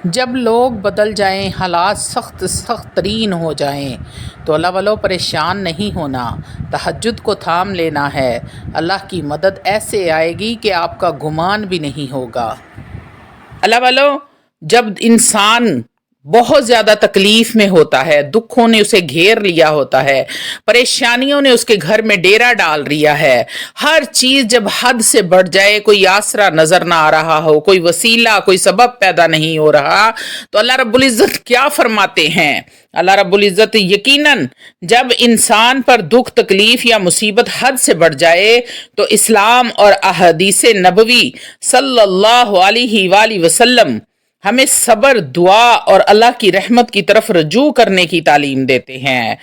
جب لوگ بدل جائیں، حالات سخت ترین ہو جائیں تو اللہ والو پریشان نہیں ہونا، تہجد کو تھام لینا ہے۔ اللہ کی مدد ایسے آئے گی کہ آپ کا گمان بھی نہیں ہوگا۔ اللہ والو، جب انسان بہت زیادہ تکلیف میں ہوتا ہے، دکھوں نے اسے گھیر لیا ہوتا ہے، پریشانیوں نے اس کے گھر میں ڈیرا ڈال ریا ہے، ہر چیز جب حد سے بڑھ جائے، کوئی آسرا نظر نہ آ رہا ہو، کوئی وسیلہ، کوئی سبب پیدا نہیں ہو رہا، تو اللہ رب العزت کیا فرماتے ہیں؟ اللہ رب العزت یقیناً جب انسان پر دکھ، تکلیف یا مصیبت حد سے بڑھ جائے تو اسلام اور احادیث نبوی صلی اللہ علیہ وآلہ وسلم ہمیں صبر، دعا اور اللہ کی رحمت کی طرف رجوع کرنے کی تعلیم دیتے ہیں۔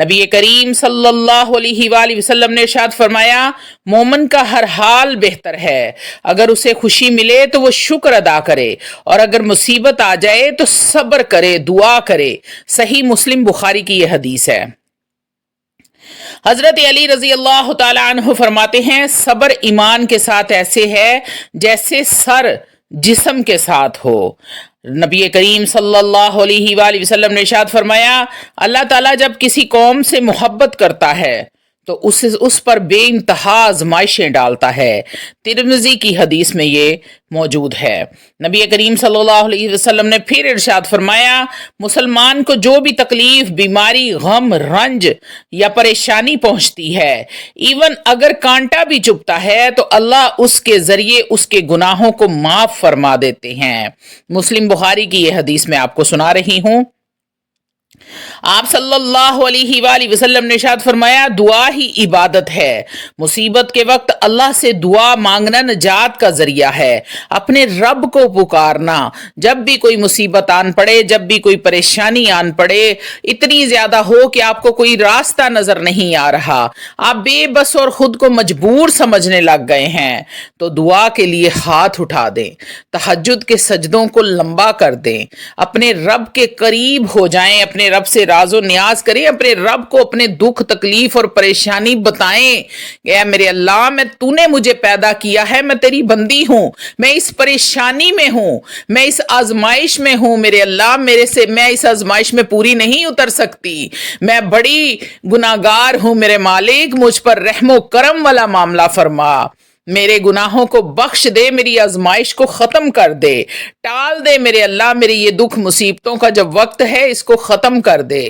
نبی کریم صلی اللہ علیہ وآلہ وسلم نے ارشاد فرمایا، مومن کا ہر حال بہتر ہے، اگر اسے خوشی ملے تو وہ شکر ادا کرے، اور اگر مصیبت آ جائے تو صبر کرے، دعا کرے۔ صحیح مسلم بخاری کی یہ حدیث ہے۔ حضرت علی رضی اللہ تعالی عنہ فرماتے ہیں، صبر ایمان کے ساتھ ایسے ہے جیسے سر جسم کے ساتھ ہو۔ نبی کریم صلی اللہ علیہ وآلہ وسلم نے ارشاد فرمایا، اللہ تعالیٰ جب کسی قوم سے محبت کرتا ہے تو اس پر بے انتہا آزمائشیں ڈالتا ہے۔ ترمذی کی حدیث میں یہ موجود ہے۔ نبی کریم صلی اللہ علیہ وسلم نے پھر ارشاد فرمایا، مسلمان کو جو بھی تکلیف، بیماری، غم، رنج یا پریشانی پہنچتی ہے، ایون اگر کانٹا بھی چبھتا ہے تو اللہ اس کے ذریعے اس کے گناہوں کو معاف فرما دیتے ہیں۔ مسلم بخاری کی یہ حدیث میں آپ کو سنا رہی ہوں۔ آپ صلی اللہ علیہ وآلہ وسلم نے ارشاد فرمایا، دعا ہی عبادت ہے۔ مصیبت کے وقت اللہ سے دعا مانگنا نجات کا ذریعہ ہے۔ اپنے رب کو پکارنا، جب بھی کوئی مصیبت آن پڑے، جب بھی کوئی پریشانی آن پڑے، اتنی زیادہ ہو کہ آپ کو کوئی راستہ نظر نہیں آ رہا، آپ بے بس اور خود کو مجبور سمجھنے لگ گئے ہیں، تو دعا کے لیے ہاتھ اٹھا دیں، تہجد کے سجدوں کو لمبا کر دیں، اپنے رب کے قریب ہو جائیں، اپنے رب سے راز و نیاز کریں، اپنے رب کو اپنے دکھ، تکلیف اور پریشانی بتائیں کہ اے میرے اللہ، تو نے مجھے پیدا کیا ہے، میں تیری بندی ہوں، میں اس پریشانی میں ہوں، میں اس آزمائش میں ہوں، میرے اللہ میں اس آزمائش میں پوری نہیں اتر سکتی، میں بڑی گناہگار ہوں، میرے مالک مجھ پر رحم و کرم والا معاملہ فرما، میرے گناہوں کو بخش دے، میری آزمائش کو ختم کر دے، ٹال دے میرے اللہ، میری یہ دکھ مصیبتوں کا جب وقت ہے اس کو ختم کر دے۔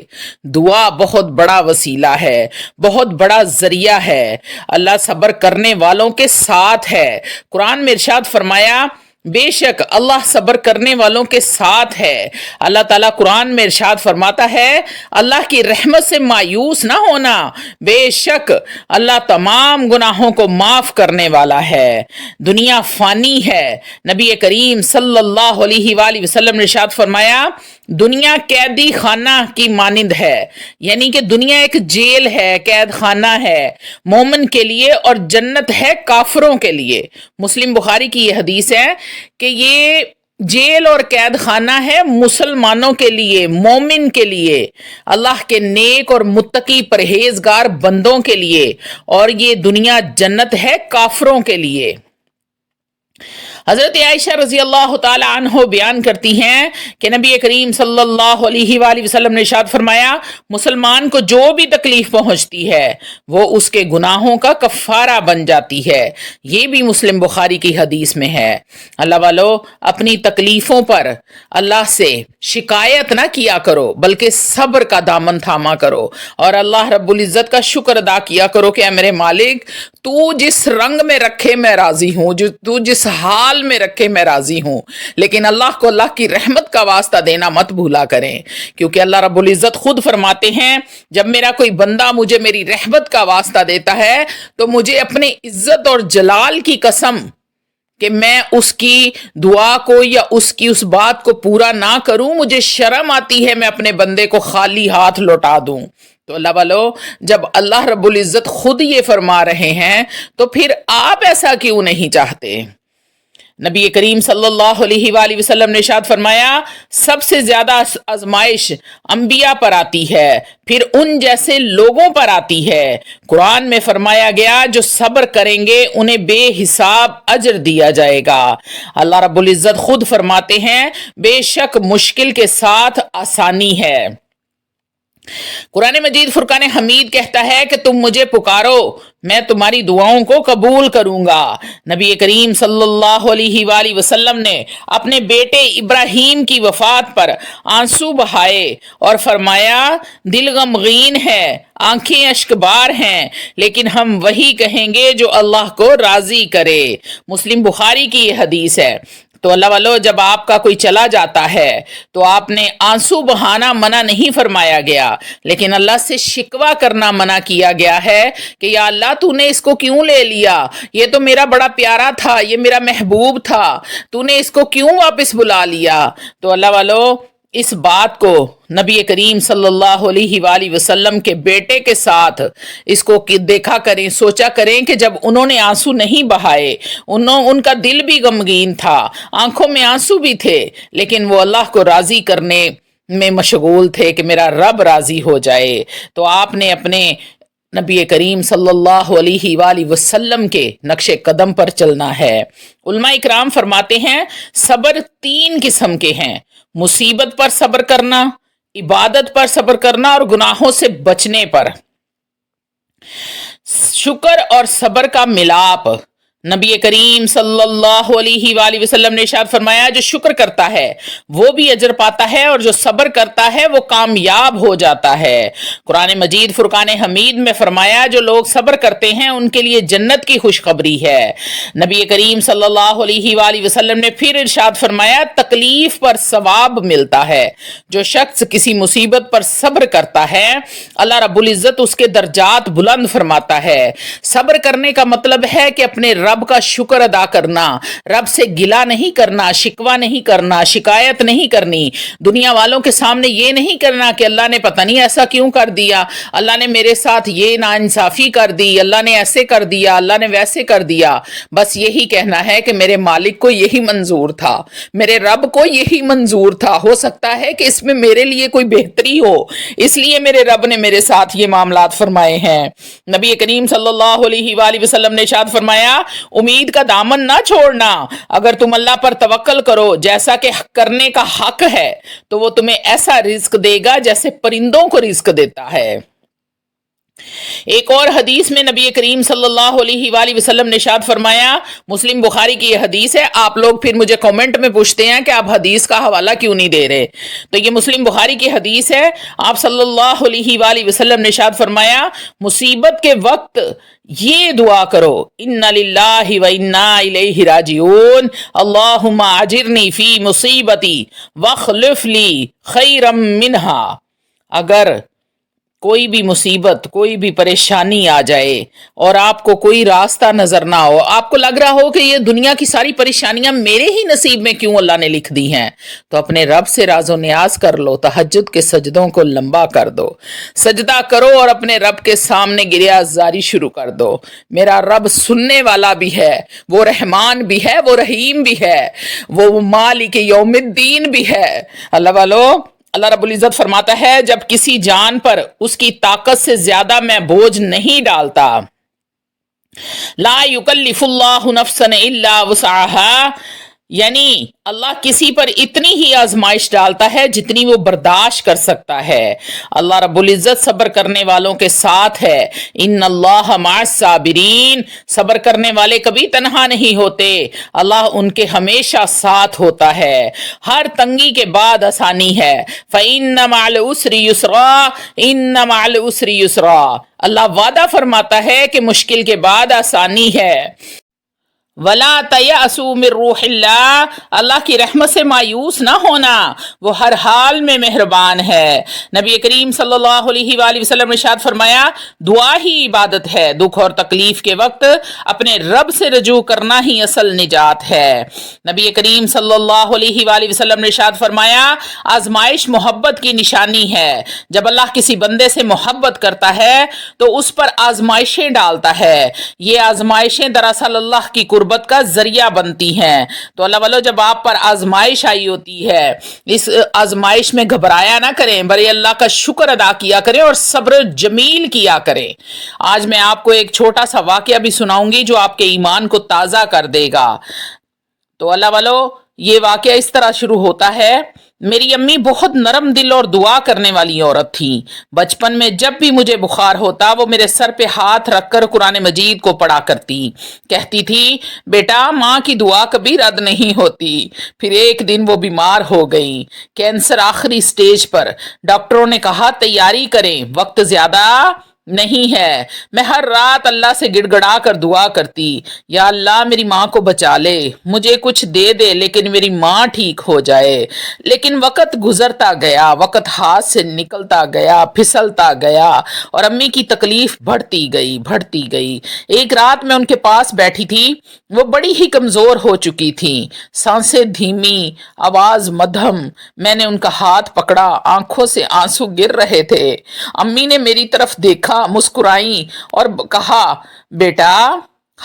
دعا بہت بڑا وسیلہ ہے، بہت بڑا ذریعہ ہے، اللہ صبر کرنے والوں کے ساتھ ہے۔ قرآن میں ارشاد فرمایا، بے شک اللہ صبر کرنے والوں کے ساتھ ہے۔ اللہ تعالیٰ قرآن میں ارشاد فرماتا ہے، اللہ کی رحمت سے مایوس نہ ہونا، بے شک اللہ تمام گناہوں کو معاف کرنے والا ہے۔ دنیا فانی ہے۔ نبی کریم صلی اللہ علیہ وآلہ وسلم نے ارشاد فرمایا، دنیا قیدی خانہ کی مانند ہے، یعنی کہ دنیا ایک جیل ہے، قید خانہ ہے مومن کے لیے، اور جنت ہے کافروں کے لیے۔ مسلم بخاری کی یہ حدیث ہے کہ یہ جیل اور قید خانہ ہے مسلمانوں کے لیے، مومن کے لیے، اللہ کے نیک اور متقی پرہیزگار بندوں کے لیے، اور یہ دنیا جنت ہے کافروں کے لیے۔ حضرت عائشہ رضی اللہ تعالی عنہ بیان کرتی ہیں کہ نبی کریم صلی اللہ علیہ وآلہ وسلم نے ارشاد فرمایا، مسلمان کو جو بھی تکلیف پہنچتی ہے وہ اس کے گناہوں کا کفارہ بن جاتی ہے۔ یہ بھی مسلم بخاری کی حدیث میں ہے۔ اللہ والو، اپنی تکلیفوں پر اللہ سے شکایت نہ کیا کرو، بلکہ صبر کا دامن تھاما کرو، اور اللہ رب العزت کا شکر ادا کیا کرو کہ اے میرے مالک، تو جس رنگ میں رکھے میں راضی ہوں، تو جس حال میں رکھے میں راضی ہوں، لیکن اللہ کو اللہ کی رحمت کا واسطہ دینا مت بھولا کریں، کیونکہ اللہ رب العزت خود فرماتے ہیں، جب میرا کوئی بندہ مجھے میری رحمت کا واسطہ دیتا ہے تو مجھے اپنے عزت اور جلال کی قسم کہ میں اس کی دعا کو یا اس کی اس بات کو پورا نہ کروں، مجھے شرم آتی ہے میں اپنے بندے کو خالی ہاتھ لوٹا دوں۔ تو اللہ والو، جب اللہ رب العزت خود یہ فرما رہے ہیں تو پھر آپ ایسا کیوں نہیں چاہتے؟ نبی کریم صلی اللہ علیہ وآلہ وسلم نے ارشاد فرمایا سب سے زیادہ آزمائش انبیاء پر آتی ہے، پھر ان جیسے لوگوں پر آتی ہے۔ قرآن میں فرمایا گیا جو صبر کریں گے انہیں بے حساب اجر دیا جائے گا۔ اللہ رب العزت خود فرماتے ہیں بے شک مشکل کے ساتھ آسانی ہے۔ قرآن مجید فرقان حمید کہتا ہے کہ تم مجھے پکارو میں تمہاری دعاؤں کو قبول کروں گا۔ نبی کریم صلی اللہ علیہ وآلہ وسلم نے اپنے بیٹے ابراہیم کی وفات پر آنسو بہائے اور فرمایا دل غمگین ہے، آنکھیں اشکبار ہیں، لیکن ہم وہی کہیں گے جو اللہ کو راضی کرے۔ مسلم بخاری کی یہ حدیث ہے۔ تو اللہ والو جب آپ کا کوئی چلا جاتا ہے تو آپ نے آنسو بہانا منع نہیں فرمایا گیا، لیکن اللہ سے شکوہ کرنا منع کیا گیا ہے کہ یا اللہ تو نے اس کو کیوں لے لیا، یہ تو میرا بڑا پیارا تھا، یہ میرا محبوب تھا، تو نے اس کو کیوں واپس بلا لیا۔ تو اللہ والو اس بات کو نبی کریم صلی اللہ علیہ وآلہ وسلم کے بیٹے کے ساتھ اس کو دیکھا کریں، سوچا کریں کہ جب انہوں نے آنسو نہیں بہائے، ان کا دل بھی غمگین تھا، آنکھوں میں آنسو بھی تھے، لیکن وہ اللہ کو راضی کرنے میں مشغول تھے کہ میرا رب راضی ہو جائے۔ تو آپ نے اپنے نبی کریم صلی اللہ علیہ وآلہ وسلم کے نقش قدم پر چلنا ہے۔ علماء اکرام فرماتے ہیں صبر 3 قسم کے ہیں: مصیبت پر صبر کرنا، عبادت پر صبر کرنا اور گناہوں سے بچنے پر۔ شکر اور صبر کا ملاپ۔ نبی کریم صلی اللہ علیہ وآلہ وسلم نے ارشاد فرمایا جو شکر کرتا ہے وہ بھی اجر پاتا ہے اور جو صبر کرتا ہے وہ کامیاب ہو جاتا ہے۔ قرآن مجید فرقان حمید میں فرمایا جو لوگ صبر کرتے ہیں ان کے لیے جنت کی خوشخبری ہے۔ نبی کریم صلی اللہ علیہ وآلہ وسلم نے پھر ارشاد فرمایا تکلیف پر ثواب ملتا ہے۔ جو شخص کسی مصیبت پر صبر کرتا ہے اللہ رب العزت اس کے درجات بلند فرماتا ہے۔ صبر کرنے کا مطلب ہے کہ اپنے رب کا شکر ادا کرنا، رب سے گلہ نہیں کرنا، شکوہ نہیں کرنا، شکایت نہیں کرنی، دنیا والوں کے سامنے یہ نہیں کرنا کہ اللہ نے پتہ نہیں ایسا کیوں کر دیا، اللہ نے میرے ساتھ یہ ناانصافی کر دی، اللہ نے ایسے کر دیا، اللہ نے ویسے کر دیا۔ بس یہی کہنا ہے کہ میرے مالک کو یہی منظور تھا، میرے رب کو یہی منظور تھا، ہو سکتا ہے کہ اس میں میرے لیے کوئی بہتری ہو، اس لیے میرے رب نے میرے ساتھ یہ معاملات فرمائے ہیں۔ نبی کریم صلی اللہ علیہ وآلہ وسلم نے ارشاد فرمایا امید کا دامن نہ چھوڑنا، اگر تم اللہ پر توکل کرو جیسا کہ کرنے کا حق ہے تو وہ تمہیں ایسا رزق دے گا جیسے پرندوں کو رزق دیتا ہے۔ ایک اور حدیث میں نبی کریم صلی اللہ علیہ وآلہ وسلم نے ارشاد فرمایا، مسلم بخاری کی یہ حدیث ہے، آپ لوگ پھر مجھے کامنٹ میں پوچھتے ہیں کہ آپ حدیث کا حوالہ کیوں نہیں دے رہے، تو یہ مسلم بخاری کی حدیث ہے۔ آپ صلی اللہ علیہ وآلہ وسلم نے ارشاد فرمایا مصیبت کے وقت یہ دعا کرو انا للہ و انا الیہ راجعون اللہم اجرنی فی مصیبتی واخلف لی خیرا منہا۔ اگر کوئی بھی مصیبت، کوئی بھی پریشانی آ جائے اور آپ کو کوئی راستہ نظر نہ ہو، آپ کو لگ رہا ہو کہ یہ دنیا کی ساری پریشانیاں میرے ہی نصیب میں کیوں اللہ نے لکھ دی ہیں، تو اپنے رب سے راز و نیاز کر لو، تہجد کے سجدوں کو لمبا کر دو، سجدہ کرو اور اپنے رب کے سامنے گریہ زاری شروع کر دو۔ میرا رب سننے والا بھی ہے، وہ رحمان بھی ہے، وہ رحیم بھی ہے، وہ مالک یوم الدین بھی ہے۔ اللہ والو اللہ رب العزت فرماتا ہے جب کسی جان پر اس کی طاقت سے زیادہ میں بوجھ نہیں ڈالتا، لا یکلف اللہ نفسا الا وسعها، یعنی اللہ کسی پر اتنی ہی آزمائش ڈالتا ہے جتنی وہ برداشت کر سکتا ہے۔ اللہ رب العزت صبر کرنے والوں کے ساتھ ہے۔ ان اللہ مع الصابرین، صبر کرنے والے کبھی تنہا نہیں ہوتے، اللہ ان کے ہمیشہ ساتھ ہوتا ہے۔ ہر تنگی کے بعد آسانی ہے۔ فإن مع العسر یسرا، ان مع العسر یسرا، اللہ وعدہ فرماتا ہے کہ مشکل کے بعد آسانی ہے۔ وَلَا تَيَأْسُوا مِن رُوحِ اللَّهِ، اللہ کی رحمت سے مایوس نہ ہونا، وہ ہر حال میں مہربان ہے۔ نبی کریم صلی اللہ علیہ وآلہ وسلم نے ارشاد فرمایا دعا ہی عبادت ہے، دکھ اور تکلیف کے وقت اپنے رب سے رجوع کرنا ہی اصل نجات ہے۔ نبی کریم صلی اللہ علیہ وآلہ وسلم نے ارشاد فرمایا آزمائش محبت کی نشانی ہے، جب اللہ کسی بندے سے محبت کرتا ہے تو اس پر آزمائشیں ڈالتا ہے۔ یہ آزمائشیں دراصل اللہ کی قربت قربت کا ذریعہ بنتی ہیں۔ تو اللہ والو جب آپ پر آزمائش آئی ہوتی ہے اس آزمائش میں گھبرایا نہ کریں، بلکہ اللہ کا شکر ادا کیا کریں اور صبر جمیل کیا کریں۔ آج میں آپ کو ایک چھوٹا سا واقعہ بھی سناؤں گی جو آپ کے ایمان کو تازہ کر دے گا۔ تو اللہ والو یہ واقعہ اس طرح شروع ہوتا ہے۔ میری امی بہت نرم دل اور دعا کرنے والی عورت تھی۔ بچپن میں جب بھی مجھے بخار ہوتا وہ میرے سر پہ ہاتھ رکھ کر قرآن مجید کو پڑھا کرتی، کہتی تھی بیٹا ماں کی دعا کبھی رد نہیں ہوتی۔ پھر ایک دن وہ بیمار ہو گئی، کینسر آخری سٹیج پر۔ ڈاکٹروں نے کہا تیاری کریں، وقت زیادہ نہیں ہے۔ میں ہر رات اللہ سے گڑ گڑا کر دعا کرتی، یا اللہ میری ماں کو بچا لے، مجھے کچھ دے دے لیکن میری ماں ٹھیک ہو جائے۔ لیکن وقت گزرتا گیا، وقت ہاتھ سے نکلتا گیا، پھسلتا گیا اور امی کی تکلیف بڑھتی گئی۔ ایک رات میں ان کے پاس بیٹھی تھی، وہ بڑی ہی کمزور ہو چکی تھی، سانسیں دھیمی، آواز مدھم۔ میں نے ان کا ہاتھ پکڑا، آنکھوں سے آنسو گر رہے تھے۔ امی نے میری طرف دیکھا، مسکرائیں اور کہا بیٹا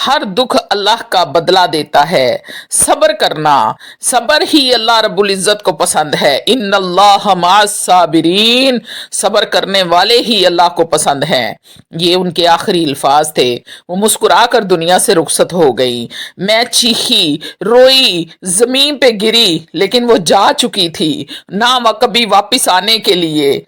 ہر دکھ اللہ کا بدلہ دیتا ہے، صبر کرنا، صبر ہی اللہ رب العزت کو پسند ہے۔ ان اللہ مع الصابرین، صبر کرنے والے ہی اللہ کو پسند ہیں۔ یہ ان کے آخری الفاظ تھے۔ وہ مسکرا کر دنیا سے رخصت ہو گئی۔ میں چیخی، روئی، زمین پہ گری، لیکن وہ جا چکی تھی نہ کبھی واپس آنے کے لیے۔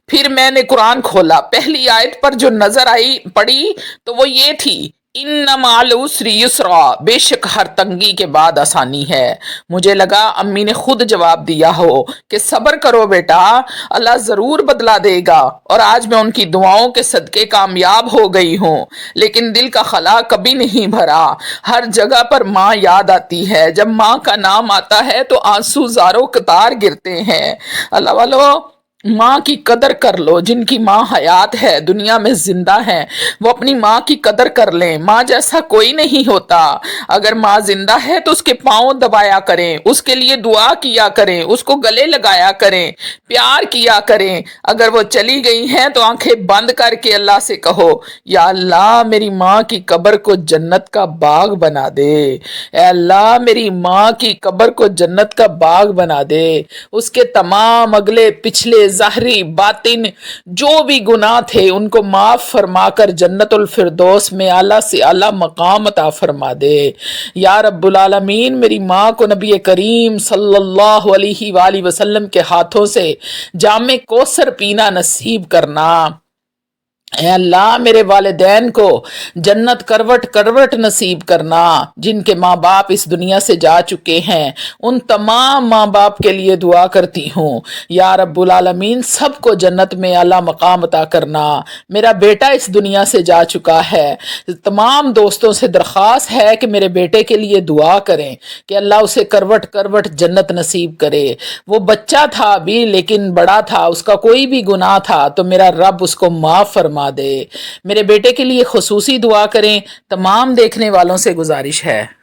پھر میں نے قرآن کھولا، پہلی آیت پر جو نظر آئی پڑھی تو وہ یہ تھی ان مع العسر یسرا، بے شک ہر تنگی کے بعد آسانی ہے۔ مجھے لگا امی نے خود جواب دیا ہو کہ صبر کرو بیٹا، اللہ ضرور بدلہ دے گا۔ اور آج میں ان کی دعاؤں کے صدقے کامیاب ہو گئی ہوں، لیکن دل کا خلا کبھی نہیں بھرا۔ ہر جگہ پر ماں یاد آتی ہے، جب ماں کا نام آتا ہے تو آنسو زاروں قطار گرتے ہیں۔ اللہ والو ماں کی قدر کر لو، جن کی ماں حیات ہے، دنیا میں زندہ ہیں، وہ اپنی ماں کی قدر کر لیں۔ ماں جیسا کوئی نہیں ہوتا۔ اگر ماں زندہ ہے تو اس کے پاؤں دبایا کریں، اس کے لیے دعا کیا کریں، اس کو گلے لگایا کریں، پیار کیا کریں۔ اگر وہ چلی گئی ہیں تو آنکھیں بند کر کے اللہ سے کہو یا اللہ میری ماں کی قبر کو جنت کا باغ بنا دے، اے اللہ میری ماں کی قبر کو جنت کا باغ بنا دے، اس کے تمام اگلے پچھلے ظاہری باطن جو بھی گناہ تھے ان کو معاف فرما کر جنت الفردوس میں اعلیٰ سے اعلیٰ مقام عطا فرما دے۔ یا رب العالمین میری ماں کو نبی کریم صلی اللہ علیہ وآلہ وسلم کے ہاتھوں سے جام کوثر پینا نصیب کرنا۔ اے اللہ میرے والدین کو جنت کروٹ کروٹ نصیب کرنا۔ جن کے ماں باپ اس دنیا سے جا چکے ہیں ان تمام ماں باپ کے لیے دعا کرتی ہوں، یا رب العالمین سب کو جنت میں اعلیٰ مقام عطا کرنا۔ میرا بیٹا اس دنیا سے جا چکا ہے، تمام دوستوں سے درخواست ہے کہ میرے بیٹے کے لیے دعا کریں کہ اللہ اسے کروٹ کروٹ جنت نصیب کرے۔ وہ بچہ تھا ابھی لیکن بڑا تھا، اس کا کوئی بھی گناہ تھا تو میرا رب اس کو معاف فرما دے۔ میرے بیٹے کے لیے خصوصی دعا کریں۔ تمام دیکھنے والوں سے گزارش ہے